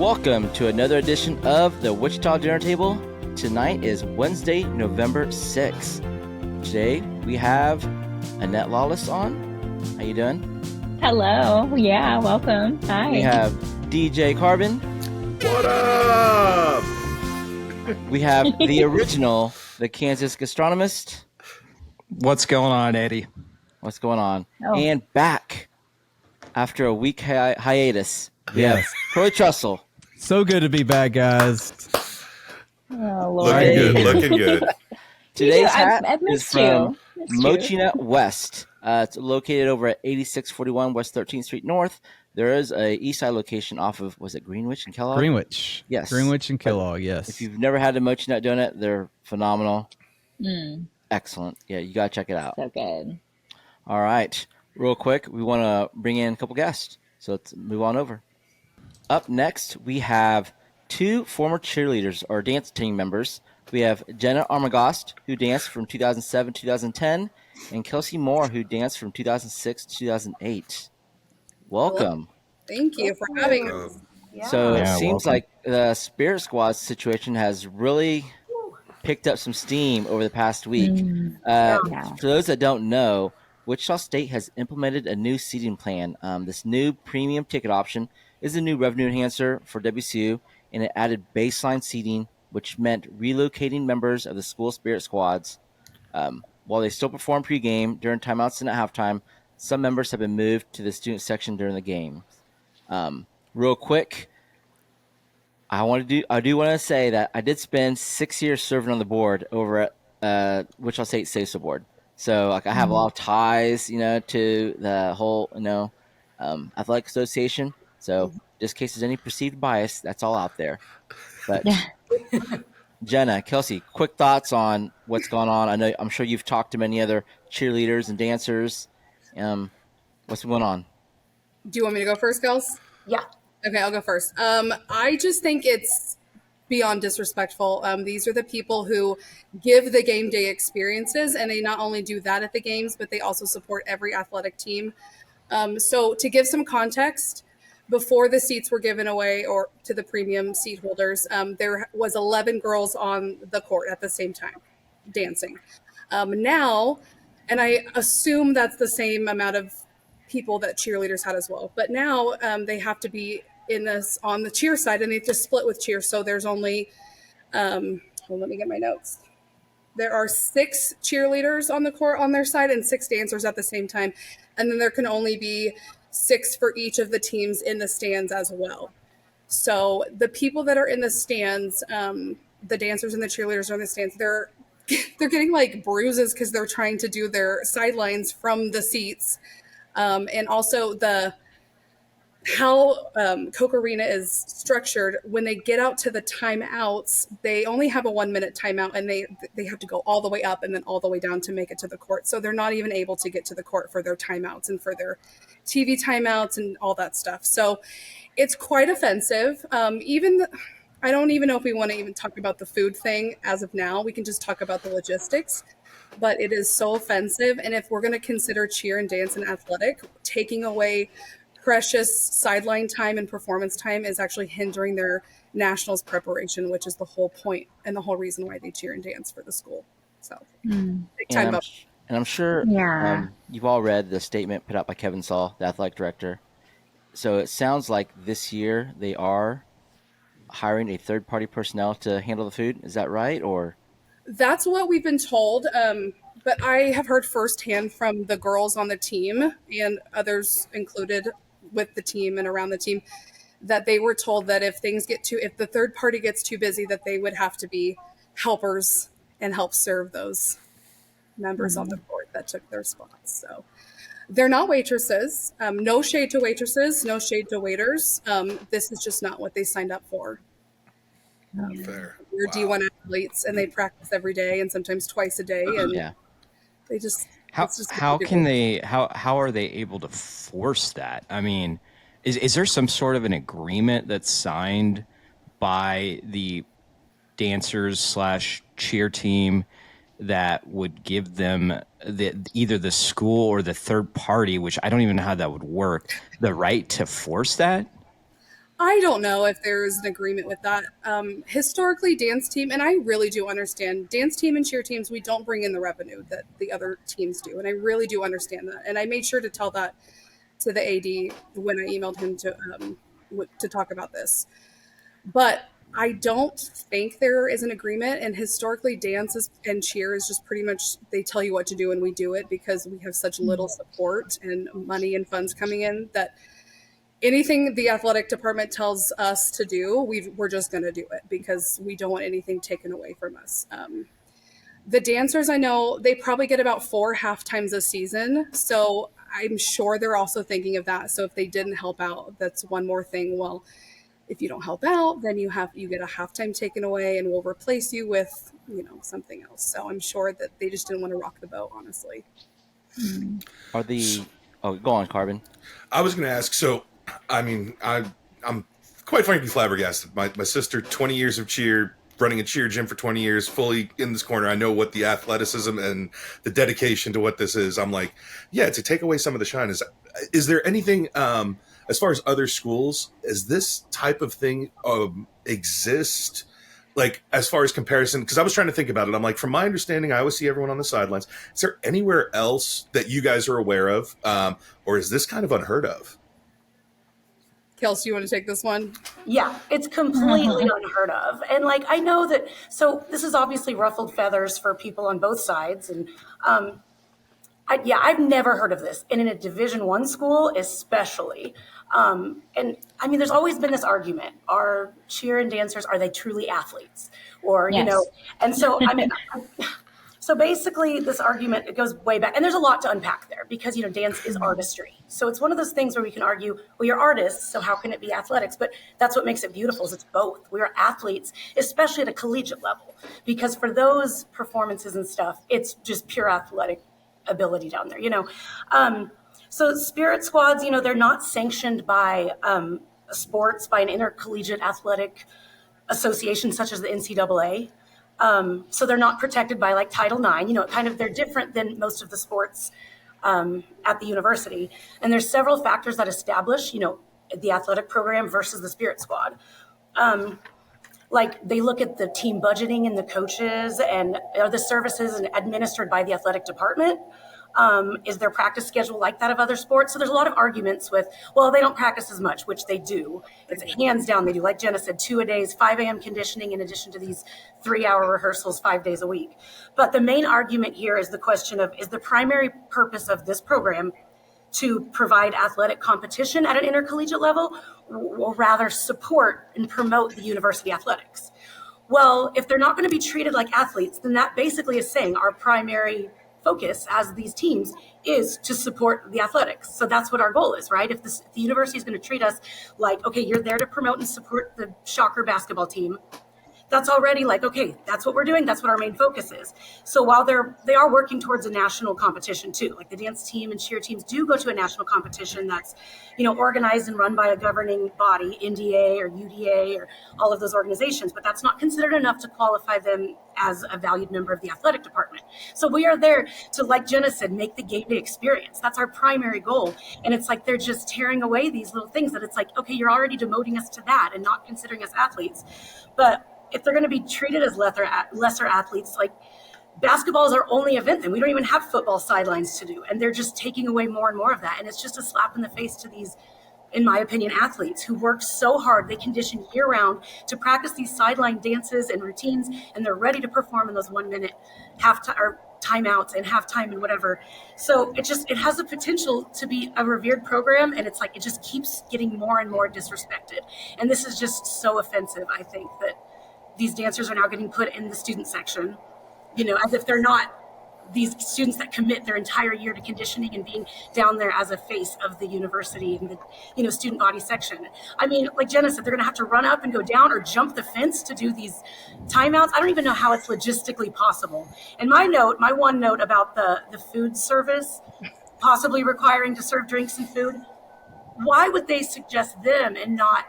Welcome to another edition of the Wichita Dinner Table. Tonight is Wednesday, November 6th. Today we have Annette Lawless on. How you doing? Hello. Yeah, welcome. Hi. We have DJ Carbon. What up? We have the original, the Kansas gastronomist. What's going on, Eddie? What's going on? Oh. And back after a week hiatus, we have Troy Trussell. So good to be back, guys. Oh, Lord. Looking good. Today's hat I've is missed from you. Mochina West. It's located over at 8641 West 13th Street North. There is a east side location off of, was it Greenwich and Kellogg? Greenwich. Yes. Greenwich and Kellogg, yes. If you've never had a Mochi Nut donut, they're phenomenal. Mm, Excellent. Yeah, you got to check it out. so good. All right. Real quick, we want to bring in a couple guests. So let's move on over. Up next, we have two former cheerleaders or dance team members. We have Jenna Armagost, who danced from 2007 to 2010, and Kelcy Mohr, who danced from 2006 to 2008. Welcome. Thank you for having us. So it Yeah, seems welcome. like the Spirit Squad situation has really picked up some steam over the past week. Yeah. For those that don't know, Wichita State has implemented a new seating plan. This new premium ticket option is a new revenue enhancer for WCU, and it added baseline seating, which meant relocating members of the school Spirit Squads. While they still perform pregame during timeouts and at halftime, some members have been moved to the student section during the game. Real quick, I do want to say that I did spend 6 years serving on the board over at Wichita State Safe Board. So like I have a lot of ties, to the whole, athletic association. So just in case there's any perceived bias, that's all out there. But Jenna, Kelcy, quick thoughts on what's going on. I'm sure you've talked to many other cheerleaders and dancers. What's going on? Do you want me to go first, girls? Yeah. Okay, I'll go first. I just think it's beyond disrespectful. These are the people who give the game day experiences, and they not only do that at the games, but they also support every athletic team. So to give some context, before the seats were given away or to the premium seat holders, there was 11 girls on the court at the same time dancing. Now, and I assume that's the same amount of people that cheerleaders had as well. But now they have to be on the cheer side, and they just split with cheer. So there's only, let me get my notes. There are 6 cheerleaders on the court on their side and 6 dancers at the same time. And then there can only be 6 for each of the teams in the stands as well. So the people that are in the stands, the dancers and the cheerleaders are in the stands, they're getting like bruises because they're trying to do their sidelines from the seats. And also how Koch Arena is structured, when they get out to the timeouts, they only have a 1-minute timeout, and they have to go all the way up and then all the way down to make it to the court. So they're not even able to get to the court for their timeouts and for their TV timeouts and all that stuff. So it's quite offensive. I don't even know if we want to even talk about the food thing as of now. We can just talk about the logistics. But it is so offensive. And if we're going to consider cheer and dance and athletic, taking away precious sideline time and performance time is actually hindering their nationals preparation, which is the whole point and the whole reason why they cheer and dance for the school. So big time up. And I'm sure you've all read the statement put out by Kevin Saul, the athletic director. So it sounds like this year they are hiring a third-party personnel to handle the food. Is that right? Or that's what we've been told. But I have heard firsthand from the girls on the team and others included with the team and around the team that they were told that if the third party gets too busy, that they would have to be helpers and help serve those members on the court that took their spots. So they're not waitresses. No shade to waitresses, no shade to waiters. This is just not what they signed up for. Fair. We're D1 athletes, and they practice every day and sometimes twice a day. And they just How are they able to force that? I mean, is there some sort of an agreement that's signed by the dancers / cheer team that would give them either the school or the third party, which I don't even know how that would work, the right to force that? I don't know if there's an agreement with that. Historically, dance team, and I really do understand, dance team and cheer teams, we don't bring in the revenue that the other teams do. And I really do understand that. And I made sure to tell that to the AD when I emailed him to talk about this. But I don't think there is an agreement. And historically, and cheer is just pretty much they tell you what to do and we do it because we have such little support and money and funds coming in that anything the athletic department tells us to do, we're just going to do it because we don't want anything taken away from us. The dancers, I know they probably get about 4 half times a season. So I'm sure they're also thinking of that. So if they didn't help out, that's one more thing. Well, if you don't help out, then you get a halftime taken away and we'll replace you with, something else. So I'm sure that they just didn't want to rock the boat, honestly. Go on, Carbon. I was going to ask, so, I mean, I'm quite frankly flabbergasted. My sister, 20 years of cheer, running a cheer gym for 20 years, fully in this corner. I know what the athleticism and the dedication to what this is. I'm like, yeah, to take away some of the shine. Is there anything, as far as other schools, is this type of thing exist? Like, as far as comparison, because I was trying to think about it. I'm like, from my understanding, I always see everyone on the sidelines. Is there anywhere else that you guys are aware of? Or is this kind of unheard of? Kelcy, you want to take this one? Yeah, it's completely unheard of. And I know that, so this is obviously ruffled feathers for people on both sides. And I've never heard of this. And in a Division I school, especially. And I mean, there's always been this argument. Are cheer and dancers, are they truly athletes? Or, Yes. And so, I mean, so basically this argument, it goes way back. And there's a lot to unpack there because, dance is artistry. So it's one of those things where we can argue, well, you're artists, so how can it be athletics? But that's what makes it beautiful is it's both. We are athletes, especially at a collegiate level, because for those performances and stuff, it's just pure athletic ability down there, So spirit squads, they're not sanctioned by sports, by an intercollegiate athletic association such as the NCAA. So they're not protected by Title IX, they're different than most of the sports at the university. And there's several factors that establish, the athletic program versus the spirit squad. They look at the team budgeting and the coaches and are the services administered by the athletic department. Is their practice schedule like that of other sports? So there's a lot of arguments with, well, they don't practice as much, which they do. It's hands down. They do, like Jenna said, 2-a-days, 5 a.m. conditioning in addition to these 3-hour rehearsals 5 days a week. But the main argument here is the question of, is the primary purpose of this program to provide athletic competition at an intercollegiate level or rather support and promote the university athletics? Well, if they're not going to be treated like athletes, then that basically is saying our primary focus as these teams is to support the athletics. So that's what our goal is, right? If the university is going to treat us like, okay, you're there to promote and support the Shocker basketball team, that's already okay, that's what we're doing. That's what our main focus is. So while they are working towards a national competition too, the dance team and cheer teams do go to a national competition that's, organized and run by a governing body, NDA or UDA or all of those organizations, but that's not considered enough to qualify them as a valued member of the athletic department. So we are there to, like Jenna said, make the game day experience. That's our primary goal. And it's they're just tearing away these little things that it's okay, you're already demoting us to that and not considering us athletes. But if they're going to be treated as lesser athletes, basketball is our only event, then we don't even have football sidelines to do. And they're just taking away more and more of that. And it's just a slap in the face to these, in my opinion, athletes who work so hard. They condition year round to practice these sideline dances and routines, and they're ready to perform in those 1-minute halftime or timeouts and halftime and whatever. So it has the potential to be a revered program, and it's it just keeps getting more and more disrespected. And this is just so offensive, I think, that these dancers are now getting put in the student section, as if they're not these students that commit their entire year to conditioning and being down there as a face of the university and the, student body section. I mean, like Jenna said, they're going to have to run up and go down or jump the fence to do these timeouts. I don't even know how it's logistically possible. And my one note about the food service, possibly requiring to serve drinks and food, why would they suggest them and not,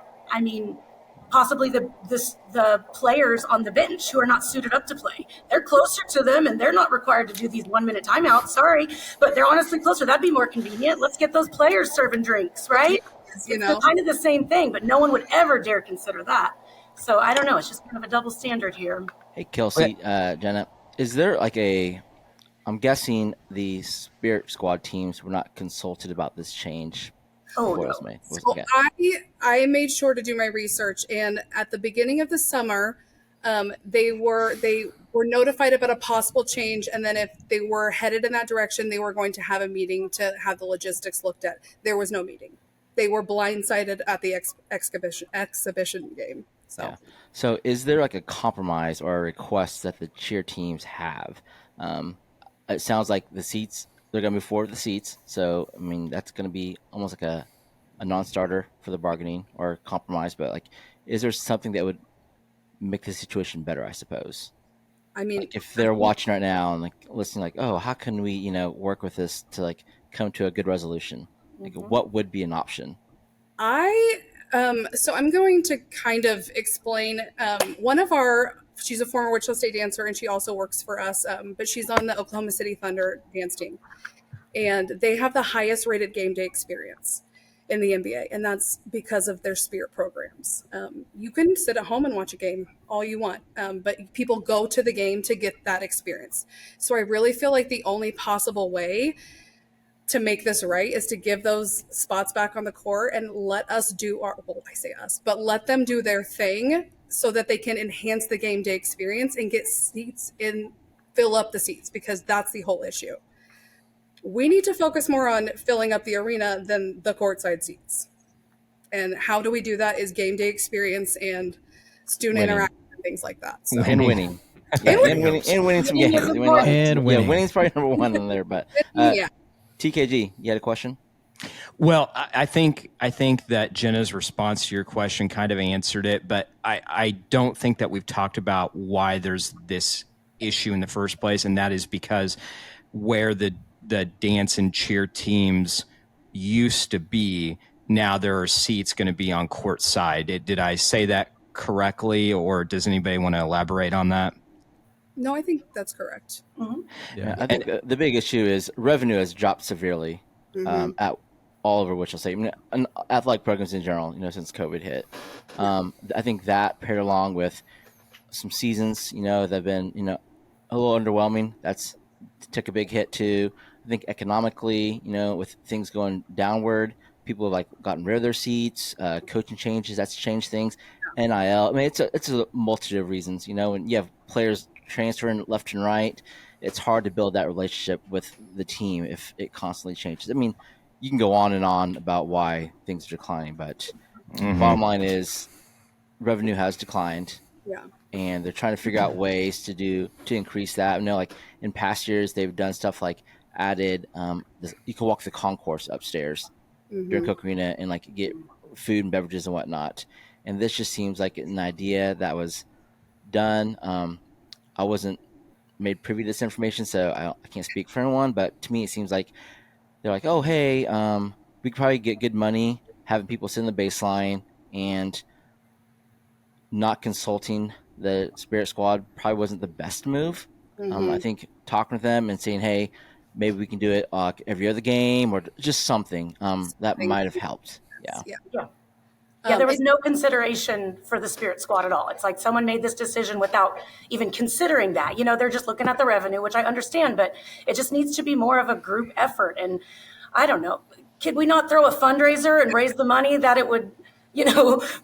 possibly the players on the bench who are not suited up to play? They're closer to them and they're not required to do these 1-minute timeouts. Sorry, but they're honestly closer. That'd be more convenient. Let's get those players serving drinks, right? you It's know. kind of the same thing, but no one would ever dare consider that. So I don't know. It's just kind of a double standard here. Hey, Kelcy, Jenna, is there like I'm guessing the Spirit Squad teams were not consulted about this change Oh before it was no. made. So Okay. I made sure to do my research, and at the beginning of the summer, they were notified about a possible change, and then if they were headed in that direction, they were going to have a meeting to have the logistics looked at. There was no meeting. They were blindsided at the exhibition game. So. Yeah. So is there like a compromise or a request that the cheer teams have? It sounds like the seats, they're going to move forward with the seats. So, I mean, that's going to be almost like a non-starter for the bargaining or compromise. But like, is there something that would make the situation better, I suppose? I mean, Like if they're watching right now and like listening, like, oh, how can we, work with this to like come to a good resolution? Like, what would be an option? So I'm going to kind of explain she's a former Wichita State dancer and she also works for us, but she's on the Oklahoma City Thunder dance team. And they have the highest rated game day experience in the NBA, and that's because of their Spirit programs. You can sit at home and watch a game all you want, but people go to the game to get that experience. So I really feel like the only possible way to make this right is to give those spots back on the court and let us do I say us, but let them do their thing so that they can enhance the game day experience and get seats in, fill up the seats, because that's the whole issue. We need to focus more on filling up the arena than the courtside seats. And how do we do that is game day experience and student interaction and things like that. So. And winning. And winning some games. And winning. Yeah, winning's probably number one in there. But Yeah. TKG, you had a question? Well, I think that Jenna's response to your question kind of answered it, but I don't think that we've talked about why there's this issue in the first place, and that is because where the dance and cheer teams used to be, now there are seats going to be on court side. Did I say that correctly, or does anybody want to elaborate on that? No, I think that's correct. Yeah, I think the big issue is revenue has dropped severely at all over Wichita State. I mean, and athletic programs in general, since COVID hit. I think that paired along with some seasons, that have been, a little underwhelming. That's took a big hit too. I think economically, with things going downward, people have like gotten rid of their seats. Coaching changes, that's changed things. NIL. I mean, it's a multitude of reasons. When you have players transferring left and right, it's hard to build that relationship with the team if it constantly changes. I mean, you can go on and on about why things are declining, but bottom line is revenue has declined. Yeah. And they're trying to figure out ways to increase that. I know, like in past years, they've done stuff like added you can walk the concourse upstairs during Koch Arena and like get food and beverages and whatnot. And this just seems like an idea that was done. I wasn't made privy to this information, so I can't speak for anyone. But to me, it seems like they're like, oh, hey, we could probably get good money having people sit in the baseline, and not consulting the Spirit Squad probably wasn't the best move. I think talking with them and saying, hey, maybe we can do it every other game or just something that might have helped. Yeah, there was no consideration for the Spirit Squad at all. It's like someone made this decision without even considering that. They're just looking at the revenue, which I understand, but it just needs to be more of a group effort. And I don't know, could we not throw a fundraiser and raise the money that it would,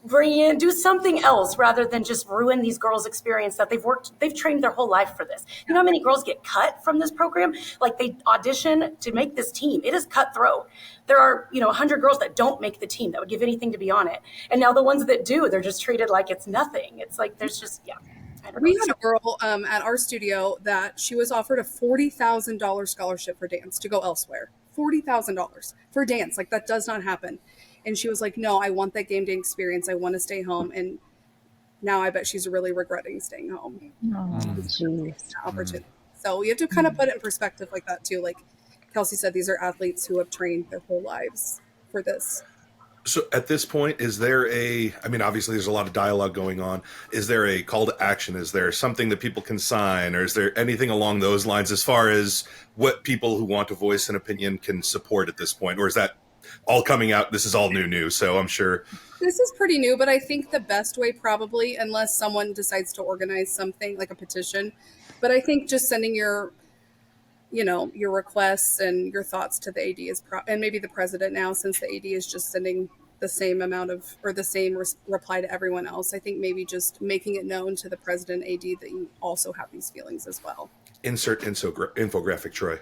bring in, do something else rather than just ruin these girls' experience that they've trained their whole life for this. You know how many girls get cut from this program? Like they audition to make this team. It is cutthroat. There are, 100 girls that don't make the team that would give anything to be on it. And now the ones that do, they're just treated like it's nothing. It's like, there's just, I don't know. We had a girl at our studio that she was offered a $40,000 scholarship for dance to go elsewhere. $40,000 for dance. Like that does not happen. And she was like, no, I want that game day experience. I want to stay home. And now I bet she's really regretting staying home. Oh, jeez. Opportunity. So you have to kind of put it in perspective like that too. Like Kelcy said, these are athletes who have trained their whole lives for this. So at this point, is there obviously there's a lot of dialogue going on. Is there a call to action? Is there something that people can sign, or is there anything along those lines as far as what people who want to voice an opinion can support at this point? Or is that all coming out. This is all new. So I'm sure. This is pretty new, but I think the best way probably, unless someone decides to organize something like a petition, but I think just sending your requests and your thoughts to the AD and maybe the president now, since the AD is just sending the same amount of, or the same reply to everyone else. I think maybe just making it known to the president AD that you also have these feelings as well. Insert infographic, Troy.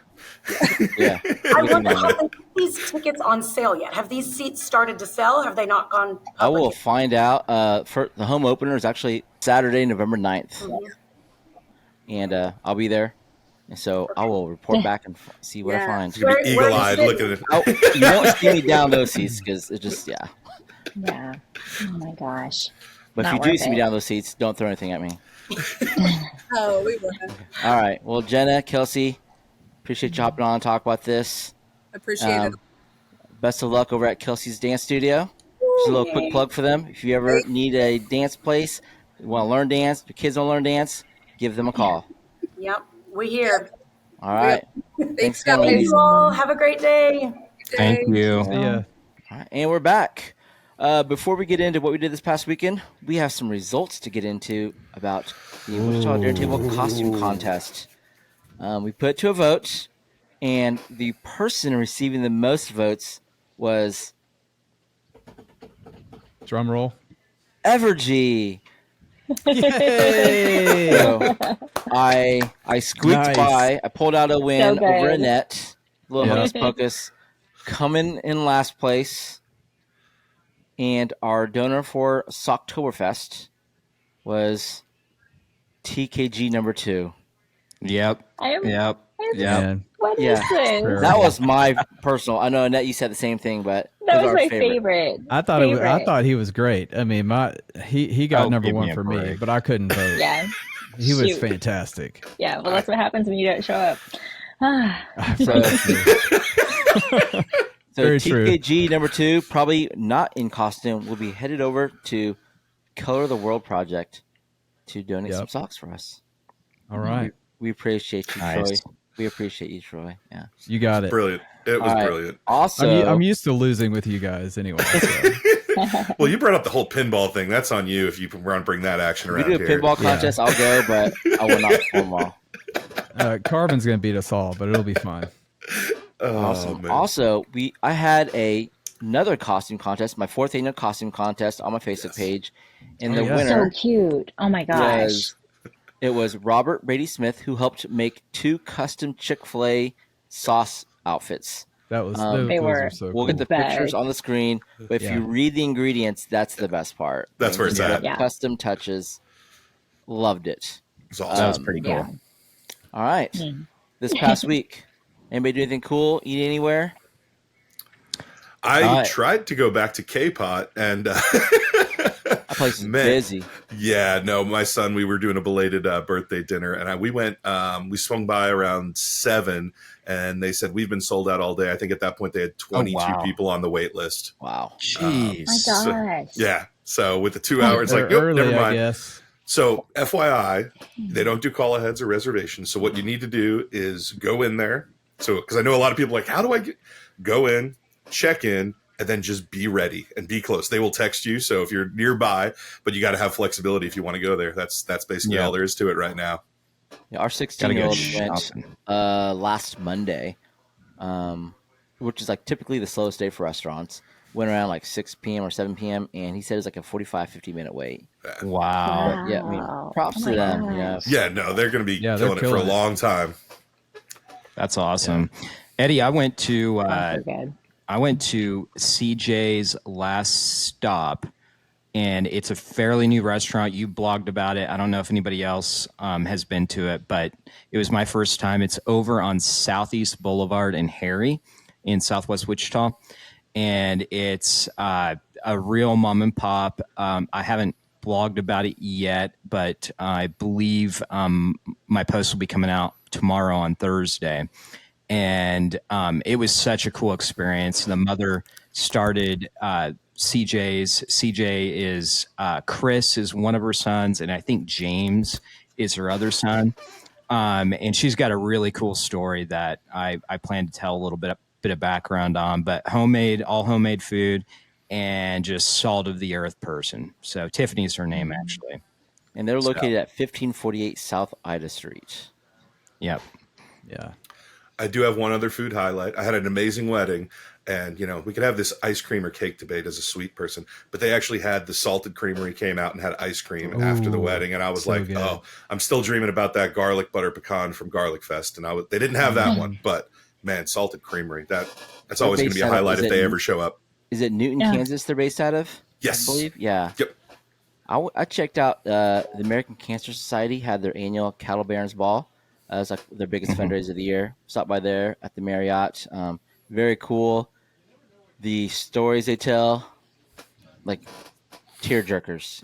Yeah. I wonder, have these tickets on sale yet? Have these seats started to sell? Have they not gone public? I will find out. For the home opener is actually Saturday, November 9th. Mhm. And I'll be there. And so I will report back and see what I find. You're going to be eagle-eyed looking at it. You won't see me down those seats because it just, Yeah. Oh my gosh. But Not if you do worth see me it. down those seats, don't throw anything at me. Oh, we will. All right. Well, Jenna, Kelcy, appreciate you hopping on and talk about this. Appreciate it. Best of luck over at Kelcy's Dance Studio. Just a little quick plug for them. If you ever need a dance place, you want to learn dance, your kids don't learn dance, give them a call. Yep, we're here. All right. Thanks, Kelly. Thank guys. you all. Have a great day. Thank you. Yeah. All right, and we're back. Before we get into what we did this past weekend, we have some results to get into about the Wichita Dinner Table costume contest. We put it to a vote, and the person receiving the most votes was Drum roll. Evergy. Yay! So I squeaked Nice. by. I pulled out a win So over good. Annette. Little Yeah. hocus pocus. Coming in last place. And our donor for Socktoberfest was TKG number 2. Yep. Yep. Yep. Man, What is Yeah. this? Sure. That was my personal. I know Annette, you said the same thing, but That it was our my favorite. I thought he was great. I mean, he got Oh, number give me one a for me, break. but I couldn't vote. Yeah. He was Shoot. fantastic. Yeah. Well, that's what happens when you don't show up. So, so Very true. TKG number 2, probably not in costume, will be headed over to Color the World Project to donate Yep. some socks for us. All right, We appreciate you, Nice. Troy. We appreciate you, Troy. Yeah. you got it. Brilliant. It was All right. brilliant. Also, I'm used to losing with you guys anyway. So. Well, you brought up the whole pinball thing. That's on you if you want to bring that action we around do a here. pinball Yeah. contest. I'll go, but I will not perform well. Carvin's gonna beat us all, but it'll be fine. Oh, Awesome. man. Also, I had another costume contest, my 4th annual costume contest on my Facebook page, and Oh, the yeah. winner So cute. Oh my gosh. was Robert Brady Smith, who helped make 2 custom Chick-fil-A sauce outfits. That was They those were- are so We'll cool. get the Best. pictures on the screen, but if Yeah. you read the ingredients, that's the best part. That's where it's Just at. the Yeah. Custom touches. Loved it. It's That awesome. was pretty cool. Yeah. All right. Mm. This past week, anybody do anything cool? Eat anywhere? I tried to go back to K-Pot, and That place is Man. busy. yeah, no, my son, we were doing a belated birthday dinner, and we went, we swung by around 7, and they said, we've been sold out all day. I think at that point they had 22 wow. people on the wait list. Wow. Jeez. My So- gosh. Yeah. So with the 2 hours, They're like, nope, early, never I mind. guess. So FYI, they don't do call aheads or reservations. So what you need to do is go in there. So, because I know a lot of people are like, how do I go in, check in, and then just be ready and be close. They will text you. So if you're nearby, but you got to have flexibility if you want to go there. That's basically all there is to it right now. Yeah, our Gotta go 16-year-old went shopping. last Monday, which is like typically the slowest day for restaurants. Went around like 6 p.m. or 7 p.m. and he said it was like a 45, 50-minute wait. Wow. But yeah, I mean, Wow. props Oh to my them. You know. gosh. Yeah, no, they're going to be Yeah, they're killing it for a killing it. long time. That's awesome. Eddie, I went to So good. CJ's Last Stop, and it's a fairly new restaurant. You blogged about it. I don't know if anybody else has been to it, but it was my first time. It's over on Southeast Boulevard in Harry in Southwest Wichita, and it's a real mom and pop. I haven't blogged about it yet, but I believe my post will be coming out tomorrow on Thursday. And it was such a cool experience. The mother started CJ's. CJ is Chris is one of her sons, and I think James is her other son. And she's got a really cool story that I plan to tell a little bit bit of background on, but all homemade food, and just salt of the earth person. So Tiffany's her name, actually. And they're So, located at 1548 South Ida Street. yep. Yeah. I do have one other food highlight. I had an amazing wedding, and we could have this ice cream or cake debate as a sweet person, but they actually had the Salted Creamery came out and had ice cream after the wedding, and I was so like, good. oh, I'm still dreaming about that garlic butter pecan from Garlic Fest, and they didn't have that one, but man, Salted Creamery, that's always going to be a highlight if they ever show up. Is it Newton, Kansas? They're based out of? Yes, I believe. Yeah. Yep. I checked out the American Cancer Society had their annual Cattle Barons Ball. It was like their biggest fundraiser of the year. Stopped by there at the Marriott. Very cool. The stories they tell, like tear jerkers.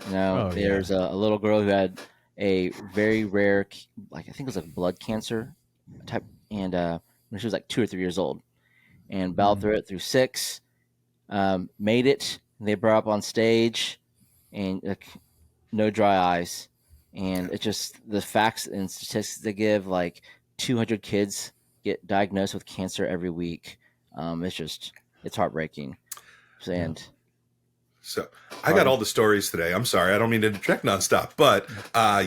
There's a little girl who had a very rare, like I think it was like blood cancer type, and when she was like 2 or 3 years old, and battled through it through 6, made it. They brought up on stage, and no dry eyes. And it's just the facts and statistics they give, like 200 kids get diagnosed with cancer every week. It's heartbreaking. And so I got all the stories today. I'm sorry, I don't mean to interject nonstop, but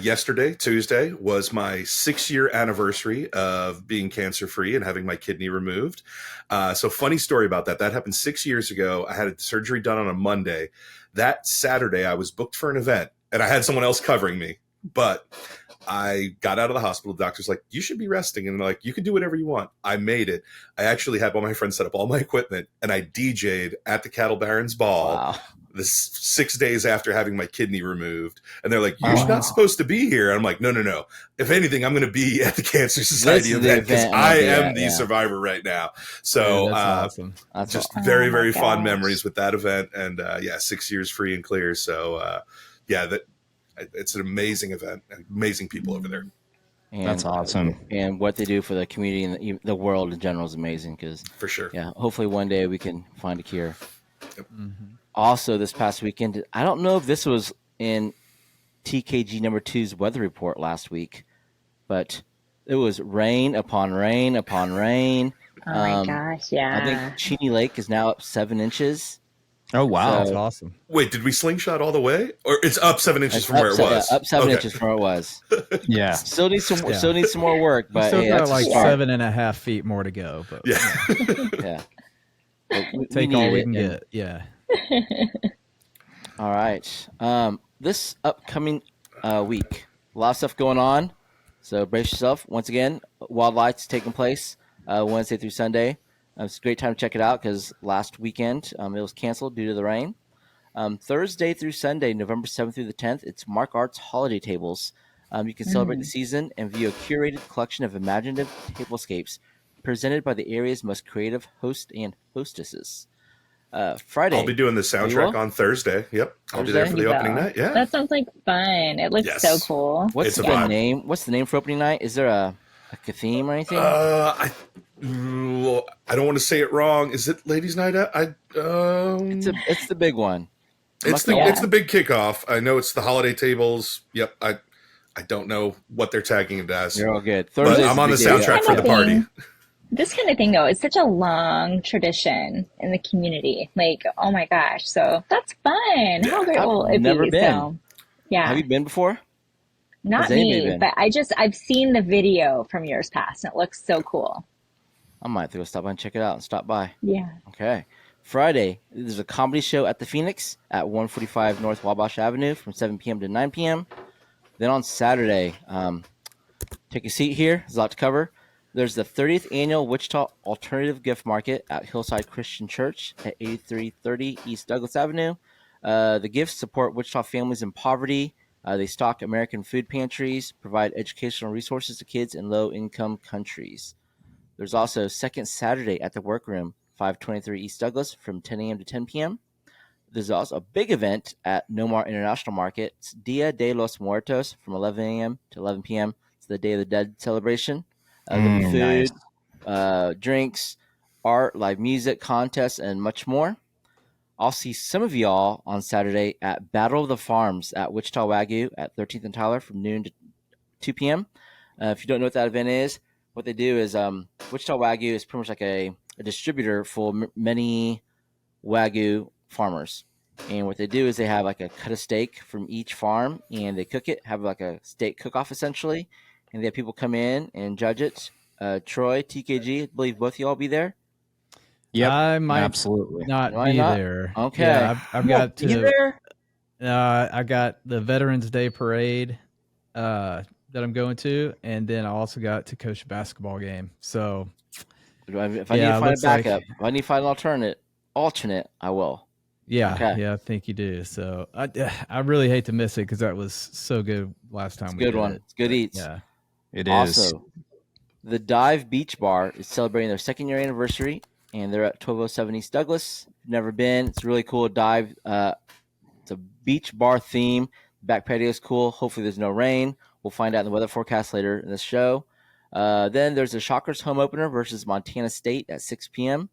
yesterday, Tuesday, was my 6-year anniversary of being cancer-free and having my kidney removed. So funny story about that. That happened 6 years ago. I had surgery done on a Monday. That Saturday, I was booked for an event, and I had someone else covering me. But I got out of the hospital. The doctor's like, you should be resting. And they're like, you can do whatever you want. I made it. I actually had all my friends set up all my equipment, and I DJ'd at the Cattle Barons Ball. wow. This 6 days after having my kidney removed. And they're like, you're not supposed to be here. And I'm like, no. If anything, I'm going to be at the Cancer Society event because I am the survivor right now. So that's awesome. Just very, very fond memories with that event. And 6 years free and clear. So it's an amazing event, amazing people over there. And, that's awesome. And what they do for the community and the world in general is amazing. Because for sure, hopefully one day we can find a cure. Yep. Also, this past weekend, I don't know if this was in TKG number 2's weather report last week, but it was rain upon rain upon rain. Oh my gosh, yeah. I think Cheney Lake is now up 7 inches. Oh, wow. That's awesome. Wait, did we slingshot all the way? Or it's up 7 inches from where it was? Up 7 inches from where it was. Yeah. Still needs some more work, but Still got like start. 7.5 feet more to go. But yeah. Take all we can get. Yeah. All right. This upcoming week, a lot of stuff going on. So brace yourself. Once again, Wild Lights taking place Wednesday through Sunday. It's a great time to check it out because last weekend it was canceled due to the rain. Thursday through Sunday, November 7th through the 10th, it's Mark Arts Holiday Tables. You can celebrate the season and view a curated collection of imaginative tablescapes presented by the area's most creative hosts and hostesses. Friday. I'll be doing the soundtrack on Thursday. Yep. I'll be there for the opening night. Yeah. That sounds like fun. It looks so cool. What's the name? What's the name for opening night? Is there a theme or anything? I don't want to say it wrong. Is it Ladies' Night Out? It's the big one. It's the big kickoff. I know it's the holiday tables. Yep. I don't know what they're tagging it as. You're all good. But I'm on the soundtrack for the party. This kind of thing, though, is such a long tradition in the community. Like, oh my gosh. So that's fun. How great will it be? Never been. So, yeah. Have you been before? Not me, but I've seen the video from years past, and it looks so cool. I might have to go stop by and check it out and stop by. Yeah. Okay. Friday, there's a comedy show at the Phoenix at 145 North Wabash Avenue from 7 p.m. to 9 p.m. Then on Saturday, take a seat here. There's a lot to cover. There's the 30th Annual Wichita Alternative Gift Market at Hillside Christian Church at 8330 East Douglas Avenue. The gifts support Wichita families in poverty. They stock American food pantries, provide educational resources to kids in low-income countries. There's also Second Saturday at the Workroom, 523 East Douglas from 10 a.m. to 10 p.m. There's also a big event at Mohr International Market. It's Dia de los Muertos from 11 a.m. to 11 p.m. It's the Day of the Dead celebration. There'll be food, nice. Drinks, art, live music, contests, and much more. I'll see some of y'all on Saturday at Battle of the Farms at Wichita Wagyu at 13th and Tyler from noon to 2 p.m. If you don't know what that event is, what they do is Wichita Wagyu is pretty much like a a distributor for many Wagyu farmers. And what they do is they have like a cut of steak from each farm and they cook it, have like a steak cook-off essentially. And they have people come in and judge it. Troy, TKG, I believe both of y'all be there. Yep, I might absolutely not Why be not? there. Okay. Yeah, I've You won't got be to. there? I got the Veterans Day parade that I'm going to, and then I also got to coach a basketball game. So If I need yeah, to it find a looks like backup, if I need to find an alternate, I will. yeah, Okay. yeah, I think you do. So I really hate to miss it because that was so good last time It's a we good did one. it. It's good But, eats. yeah. it is. Also, the Dive Beach Bar is celebrating their second year anniversary, and they're at 1207 East Douglas. If you've never been, it's a really cool dive. It's a beach bar theme. Back patio is cool. Hopefully, there's no rain. We'll find out in the weather forecast later in this show. Then there's the Shockers home opener versus Montana State at 6 p.m.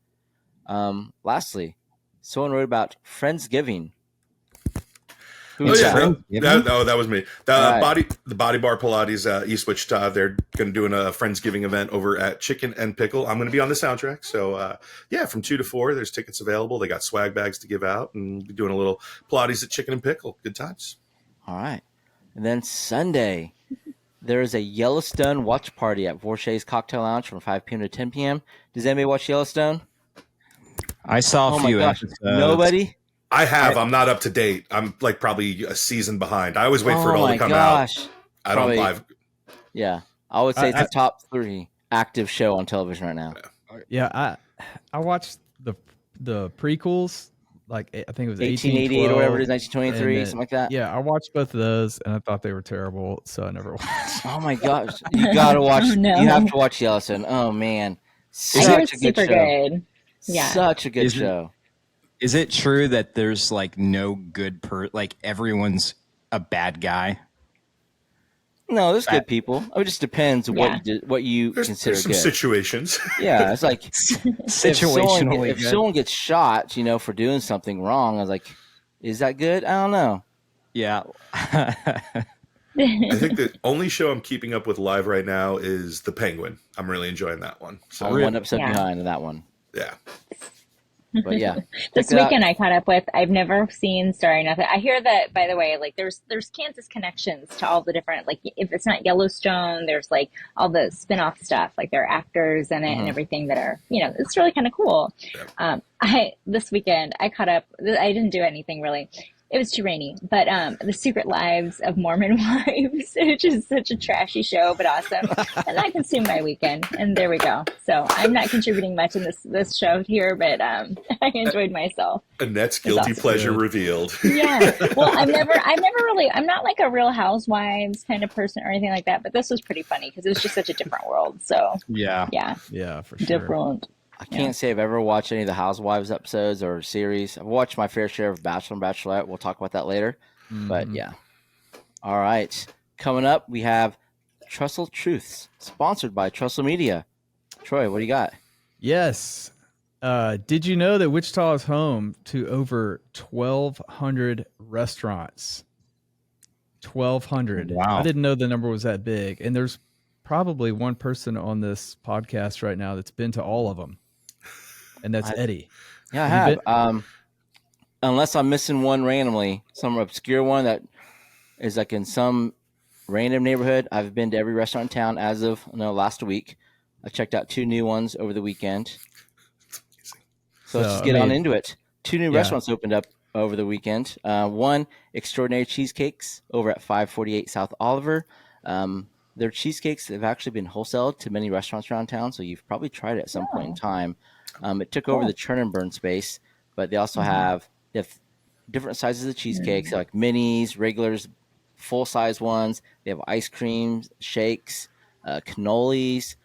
Lastly, someone wrote about Friendsgiving. Oh yeah, Friendsgiving? that was me. The Body Bar Pilates, East Wichita. They're going to do a Friendsgiving event over at Chicken and Pickle. I'm going to be on the soundtrack. So yeah, from 2 to 4, there's tickets available. They got swag bags to give out, and be doing a little Pilates at Chicken and Pickle. Good times. All right, and then Sunday, there is a Yellowstone watch party at Vorshay's Cocktail Lounge from 5 p.m. to 10 p.m. Does anybody watch Yellowstone? I saw a Oh my few gosh, episodes. nobody. I have. I'm not up to date. I'm like probably a season behind. I always wait for it all to come out. I don't live. Yeah, I would say it's the top 3 active show on television right now. Yeah, I watched the prequels, like I think it was 1888 or whatever it is, 1923, then, something like that. Yeah, I watched both of those, and I thought they were terrible, so I never watched. Oh my gosh, you gotta watch. Oh, no. You have to watch Yellowstone. Oh man, I hear such it's a good super show. good. Yeah. Such a good show. Is it true that there's like no good like everyone's a bad guy? No, there's good people. It just depends what you consider there's some good. situations. Yeah, it's like Situationally if someone gets shot, for doing something wrong, I was like, is that good? I don't know. Yeah. I think the only show I'm keeping up with live right now is The Penguin. I'm really enjoying that one. So I'm one episode behind on that one. Yeah. But yeah, this weekend I caught up with. I've never seen Starry Nothing. I hear that, by the way, like there's Kansas connections to all the different, like if it's not Yellowstone, there's like all the spin-off stuff, like there are actors in it and everything that are, it's really kind of cool. This weekend I caught up. I didn't do anything really. It was too rainy, but The Secret Lives of Mormon Wives, which is such a trashy show, but awesome. And that consumed my weekend, and there we go. So I'm not contributing much in this show here, but I enjoyed myself. Annette's guilty pleasure revealed. Yeah. Well, I'm not like a Real Housewives kind of person or anything like that, but this was pretty funny because it was just such a different world. So yeah, for sure. Different. I can't say I've ever watched any of the Housewives episodes or series. I've watched my fair share of Bachelor and Bachelorette. We'll talk about that later. But yeah. All right. Coming up, we have Trussell Truths, sponsored by Trussell Media. Troy, what do you got? Yes. Did you know that Wichita is home to over 1,200 restaurants? 1,200. Wow. I didn't know the number was that big. And there's probably one person on this podcast right now that's been to all of them. And that's Eddie. Yeah, I have. Unless I'm missing one randomly, some obscure one that is like in some random neighborhood. I've been to every restaurant in town as of last week. I checked out 2 new ones over the weekend. So let's just get on into it. 2 new restaurants opened up over the weekend. One, Extraordinary Cheesecakes over at 548 South Oliver. Their cheesecakes have actually been wholesaled to many restaurants around town, so you've probably tried it at some point in time. It took over the churn and burn space, but they also have different sizes of cheesecakes, like minis, regulars, full-size ones. They have ice creams, shakes, cannolis.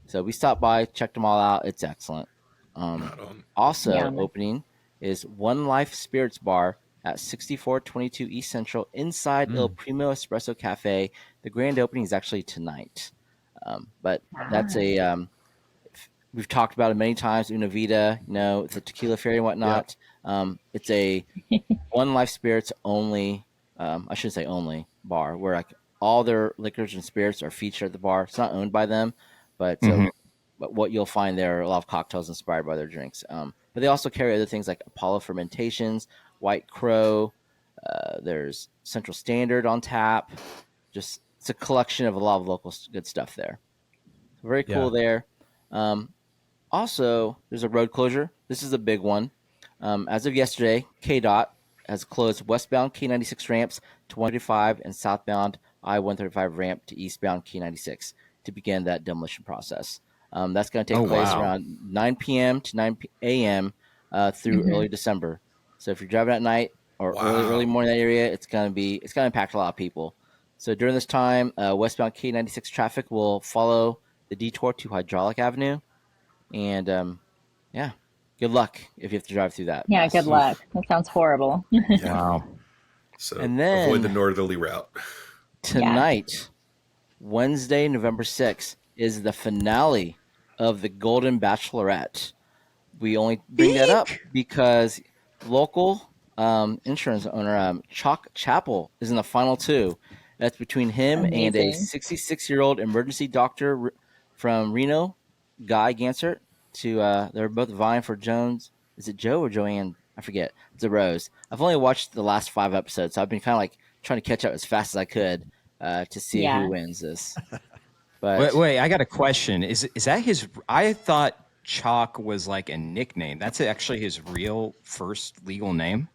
So we stopped by, checked them all out. It's excellent. Opening is One Life Spirits Bar at 6422 East Central inside Il Primo Espresso Cafe. The grand opening is actually tonight. But that's we've talked about it many times. Una Vida, the Tequila Fairy and whatnot. It's a One Life Spirits only, I shouldn't say only, bar where like all their liquors and spirits are featured at the bar. It's not owned by them, but but what you'll find there are a lot of cocktails inspired by their drinks. But they also carry other things like Apollo Fermentations, White Crow. There's Central Standard on tap. Just it's a collection of a lot of local good stuff there. Very cool there. Also, there's a road closure. This is a big one. As of yesterday, KDOT has closed westbound K96 ramps to 135 and southbound I-135 ramp to eastbound K96 to begin that demolition process. That's going to take place around 9 p.m. to 9 a.m. Through early December. So if you're driving at night or early morning in that area, it's going to impact a lot of people. So during this time, westbound K96 traffic will follow the detour to Hydraulic Avenue. And good luck if you have to drive through that. Yeah, good luck. That sounds horrible. Wow. So and then avoid the northerly route. Tonight, Wednesday, November 6th, is the finale of the Golden Bachelorette. We only bring that up because local insurance owner Chalk Chapel is in the final two. That's between him and a 66-year-old emergency doctor from Reno, Guy Gansert. They're both vying for Jones. Is it Joe or Joanne? I forget. It's a Rose. I've only watched the last 5 episodes, so I've been kind of like trying to catch up as fast as I could to see who wins this. But wait, I got a question. Is that his? I thought Chalk was like a nickname. That's actually his real first legal name.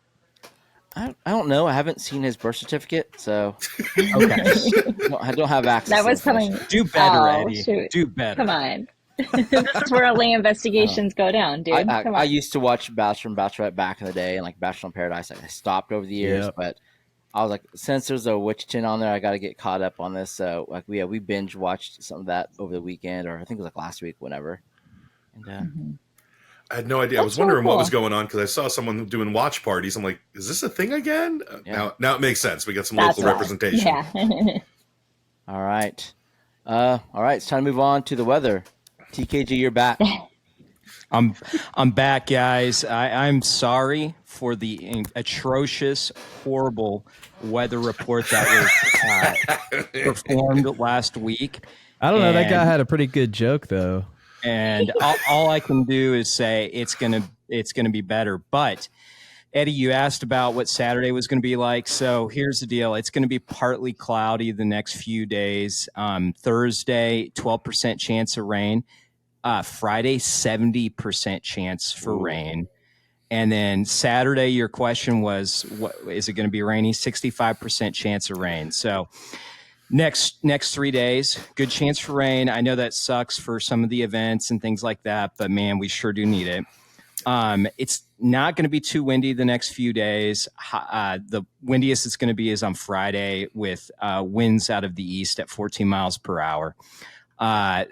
I don't know. I haven't seen his birth certificate, so okay. I don't have access. That was coming. Do better, Eddie. Shoot. Do better. Come on. This is where LA investigations go down, dude. I used to watch Bachelor and Bachelorette back in the day, and like Bachelor in Paradise. I stopped over the years, but I was like, since there's a Wichita on there, I got to get caught up on this. So like we binge watched some of that over the weekend, or I think it was like last week, whenever. And I had no idea. I was wondering what was going on because I saw someone doing watch parties. I'm like, is this a thing again? Now it makes sense. We got some local representation. Yeah. All right. It's time to move on to the weather. TKG, you're back. I'm back, guys. I'm sorry for the atrocious, horrible weather report that was performed last week. I don't know. That guy had a pretty good joke, though. And all I can do is say it's gonna be better. But Eddie, you asked about what Saturday was going to be like. So here's the deal. It's going to be partly cloudy the next few days. Thursday, 12% chance of rain. Friday, 70% chance for rain. And then Saturday, your question was, what is it going to be rainy? 65% chance of rain. So next 3 days, good chance for rain. I know that sucks for some of the events and things like that, but man, we sure do need it. It's not going to be too windy the next few days. The windiest it's going to be is on Friday with winds out of the east at 14 miles per hour.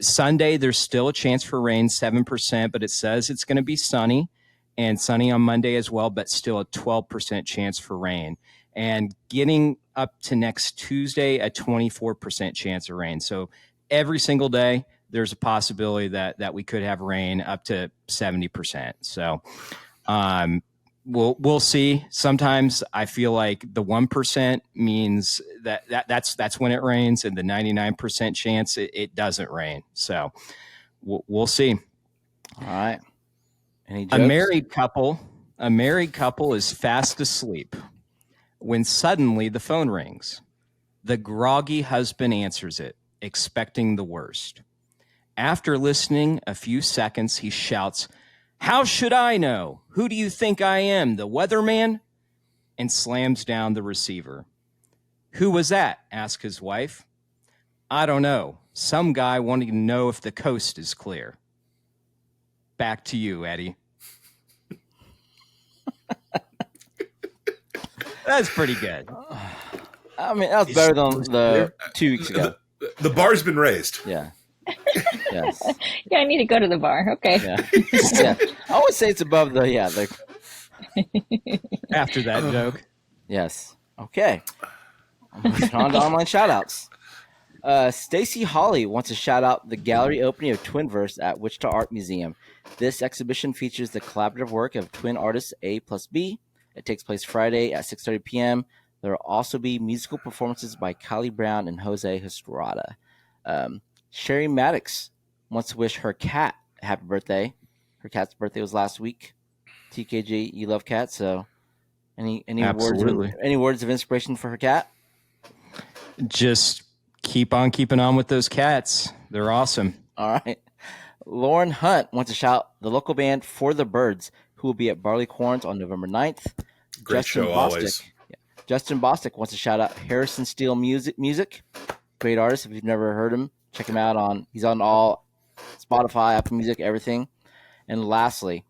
Sunday, there's still a chance for rain, 7%, but it says it's going to be sunny and sunny on Monday as well, but still a 12% chance for rain. And getting up to next Tuesday, a 24% chance of rain. So every single day, there's a possibility that we could have rain up to 70%. So we'll see. Sometimes I feel like the 1% means that's when it rains, and the 99% chance it doesn't rain. So we'll see. All right. Any jokes? A married couple is fast asleep when suddenly the phone rings. The groggy husband answers it, expecting the worst. After listening a few seconds, he shouts, "How should I know? Who do you think I am, the weatherman?" and slams down the receiver. "Who was that?" asked his wife. "I don't know. Some guy wanting to know if the coast is clear." Back to you, Eddie. That's pretty good. I mean, that was better than the 2 weeks ago. The bar's been raised. Yeah. Yes. Yeah, I need to go to the bar. Okay. Yeah. I always say it's above the After that joke. Yes. Okay. Moving on to online shout-outs. Stacy Holly wants to shout out the gallery opening of Twinverse at Wichita Art Museum. This exhibition features the collaborative work of twin artists A plus B. It takes place Friday at 6:30 p.m. There will also be musical performances by Kylie Brown and Jose Estrada. Sherry Maddox wants to wish her cat a happy birthday. Her cat's birthday was last week. TKG, you love cats, so any Absolutely. words of inspiration for her cat? Just keep on keeping on with those cats. They're awesome. All right. Lauren Hunt wants to shout the local band For the Birds, who will be at Barley Corns on November 9th. Great show always. Justin Bostic wants to shout out Harrison Steele Music. Great artist. If you've never heard him, check him out. He's on all Spotify, Apple Music, everything. And lastly,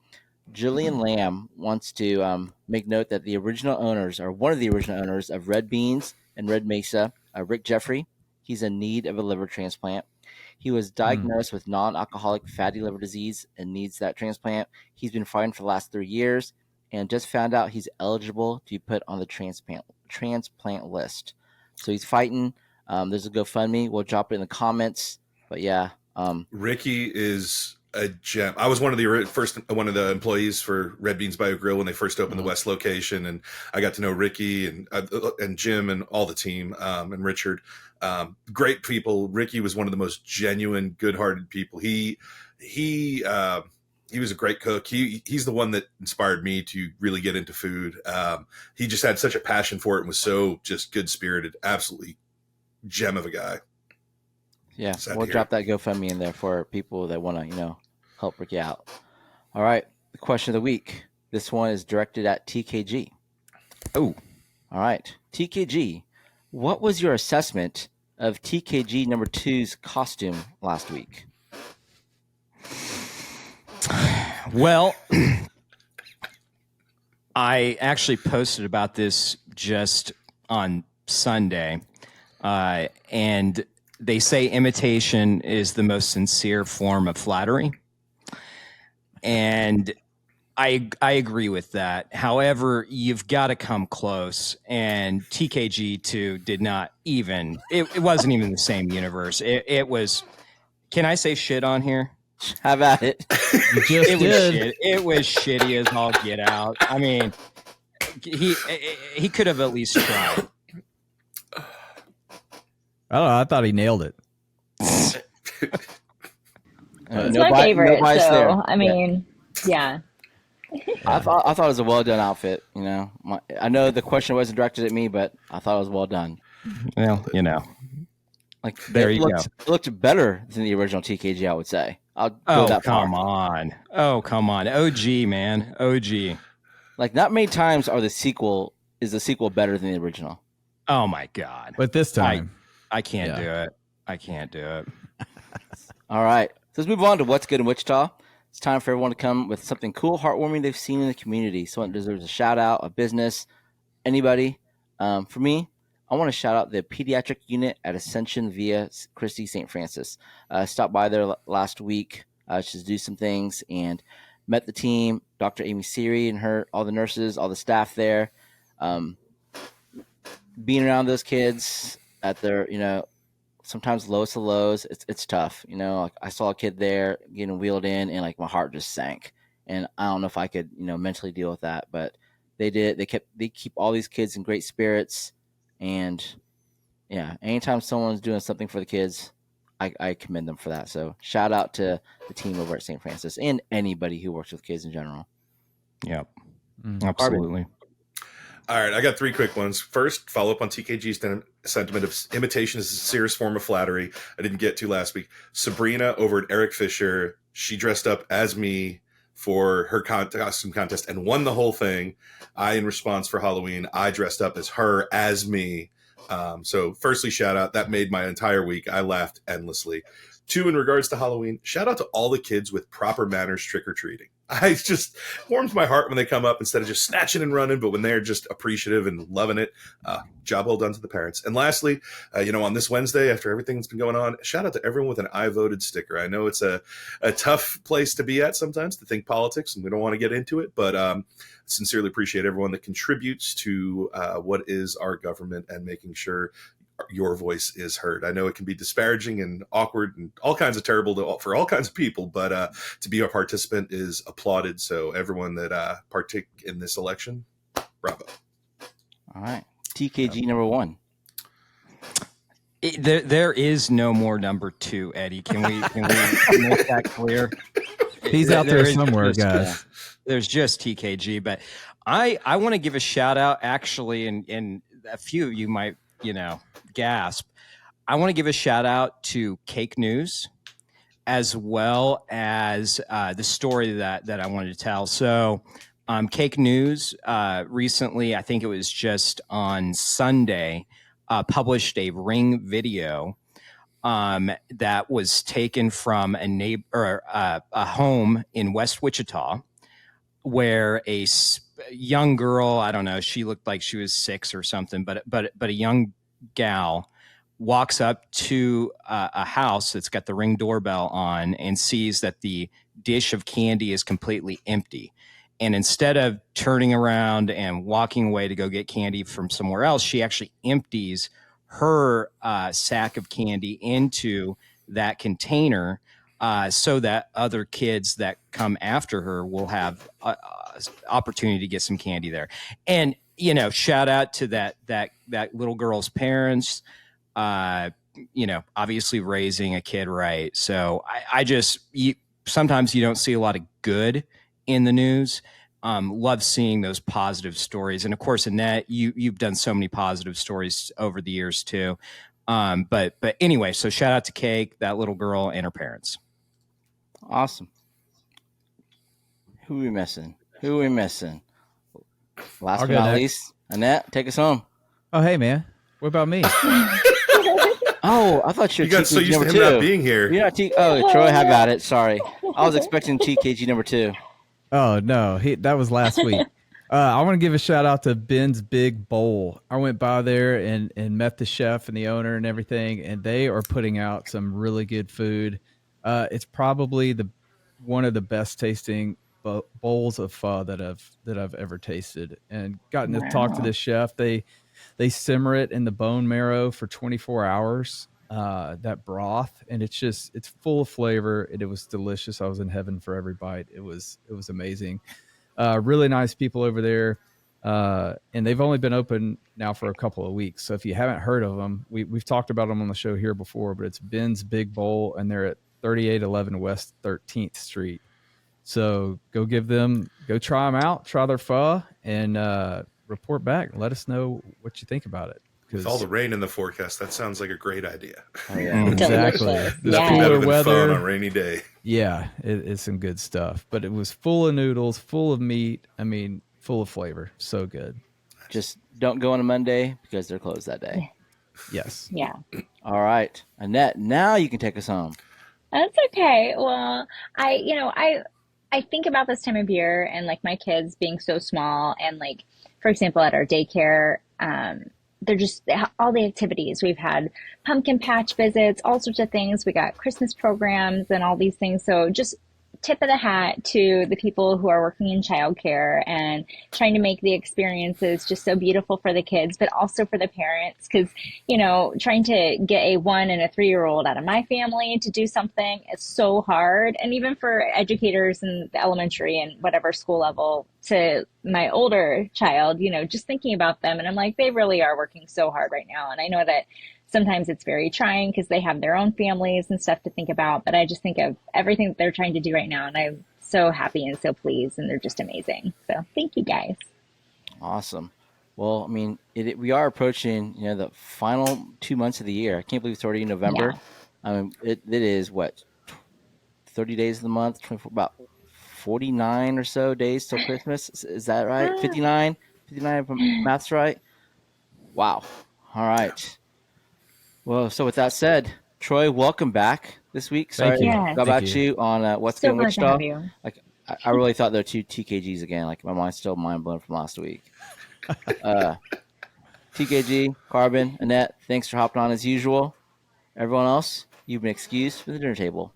Jillian Lamb wants to make note that the original owners, or one of the original owners of Red Beans and Red Mesa, Rick Jeffrey, he's in need of a liver transplant. He was diagnosed with non-alcoholic fatty liver disease and needs that transplant. He's been fighting for the last 3 years and just found out he's eligible to be put on the transplant list. So he's fighting. There's a GoFundMe. We'll drop it in the comments. But yeah, Ricky is a gem. I was one of the employees for Red Beans Bio Grill when they first opened the West location, and I got to know Ricky and Jim and all the team, and Richard. Great people. Ricky was one of the most genuine, good-hearted people. He was a great cook. He's the one that inspired me to really get into food. He just had such a passion for it and was so just good-spirited. Absolutely gem of a guy. Yeah, we'll drop that GoFundMe in there for people that want to, help Ricky out. All right, the question of the week. This one is directed at TKG. Oh, all right, TKG. What was your assessment of TKG number 2's costume last week? Well, I actually posted about this just on Sunday, and they say imitation is the most sincere form of flattery. And I agree with that. However, you've got to come close. And TKG2 did not even, it wasn't even the same universe. It was, can I say shit on here? Have at it. It was shitty as all get out. I mean, he could have at least tried. I don't know. I thought he nailed it. It's my favorite. So there. I mean, yeah. I thought it was a well done outfit. I know the question wasn't directed at me, but I thought it was well done. Well, like there you go. It looked better than the original TKG, I would say. Come on. OG, man. OG. Like, not many times is the sequel better than the original. Oh my God. But this time I can't do it. I can't do it. All right. So let's move on to what's good in Wichita. It's time for everyone to come with something cool, heartwarming they've seen in the community. Someone deserves a shout out, a business, anybody. For me, I want to shout out the pediatric unit at Ascension via Christie St. Francis. Stopped by there last week to do some things and met the team, Dr. Amy Siri and all the nurses, all the staff there. Being around those kids at their, sometimes lowest of lows, it's tough. Like, I saw a kid there getting wheeled in, and like my heart just sank. And I don't know if I could, mentally deal with that, but they did. They keep all these kids in great spirits. And yeah, anytime someone's doing something for the kids, I commend them for that. So shout out to the team over at St. Francis and anybody who works with kids in general. Yep. Absolutely. All right, I got 3 quick ones. First, follow up on TKG's sentiment of imitation is a serious form of flattery. I didn't get to last week. Sabrina over at Eric Fisher, she dressed up as me for her costume contest and won the whole thing. In response for Halloween, I dressed up as her as me. So firstly, shout out. That made my entire week. I laughed endlessly. 2, in regards to Halloween, shout out to all the kids with proper manners trick-or-treating. I just warms my heart when they come up instead of just snatching and running, but when they're just appreciative and loving it. Job well done to the parents. And lastly, on this Wednesday, after everything that's been going on, shout out to everyone with an I voted sticker. I know it's a tough place to be at sometimes to think politics, and we don't want to get into it, but sincerely appreciate everyone that contributes to what is our government and making sure your voice is heard. I know it can be disparaging and awkward and all kinds of terrible for all kinds of people, but to be a participant is applauded. So everyone that partake in this election, bravo. All right. TKG number 1. There is no more number 2, Eddie. Can we make that clear? He's out there somewhere, guys. There's just TKG, but I want to give a shout out actually, and a few of you might gasp. I want to give a shout out to Cake News, as well as the story that I wanted to tell. So, Cake News recently, I think it was just on Sunday, published a Ring video that was taken from a home in West Wichita, where a young girl, I don't know, she looked like she was 6 or something, but a young gal walks up to a house that's got the Ring doorbell on and sees that the dish of candy is completely empty. And instead of turning around and walking away to go get candy from somewhere else, she actually empties her sack of candy into that container so that other kids that come after her will have opportunity to get some candy there. And, shout out to that little girl's parents, obviously raising a kid right. So sometimes you don't see a lot of good in the news. Love seeing those positive stories. And of course, Annette, you've done so many positive stories over the years too. But anyway, so shout out to Cake, that little girl, and her parents. Awesome. Who are we missing? Last but not least, Annette, take us home. Oh, hey, man. What about me? Oh, I thought you got so used to him not being here. You're not Troy, I got it. Sorry. I was expecting TKG number 2. Oh, no. That was last week. I want to give a shout out to Ben's Big Bowl. I went by there and met the chef and the owner and everything, and they are putting out some really good food. It's probably one of the best tasting bowls of pho that I've ever tasted, and gotten to talk to this chef. They simmer it in the bone marrow for 24 hours. That broth, and it's full of flavor, and it was delicious. I was in heaven for every bite. It was amazing. Really nice people over there, and they've only been open now for a couple of weeks. So if you haven't heard of them, we've talked about them on the show here before, but it's Ben's Big Bowl, and they're at 3811 West 13th Street. So go try them out, try their pho, and report back. Let us know what you think about it. With all the rain in the forecast, that sounds like a great idea. Oh, yeah. Exactly. Nothing better than fun on a rainy day. Yeah, it's some good stuff. But it was full of noodles, full of meat. I mean, full of flavor. So good. Just don't go on a Monday because they're closed that day. Yes. Yeah. All right. Annette, now you can take us home. That's okay. Well, I think about this time of year and like my kids being so small, and like, for example, at our daycare, they're just all the activities. We've had pumpkin patch visits, all sorts of things. We got Christmas programs and all these things. So just tip of the hat to the people who are working in childcare and trying to make the experiences just so beautiful for the kids, but also for the parents. Because, trying to get a 1 and a 3-year-old out of my family to do something is so hard. And even for educators in the elementary and whatever school level, to my older child, just thinking about them. And I'm like, they really are working so hard right now. And I know that sometimes it's very trying because they have their own families and stuff to think about. But I just think of everything that they're trying to do right now, and I'm so happy and so pleased, and they're just amazing. So thank you, guys. Awesome. Well, I mean, we are approaching, the final 2 months of the year. I can't believe it's already November. Yeah. I mean, it is 30 days of the month, 24, about 49 or so days till Christmas. Is that right? 59 if my math's right. Wow. All right. Well, so with that said, Troy, welcome back this week. Sorry about you on What's Good in Wichita. Like, I really thought there were 2 TKGs again. Like, my mind's still mind blown from last week. TKG, Carbon, Annette, thanks for hopping on as usual. Everyone else, you've been excused for the dinner table.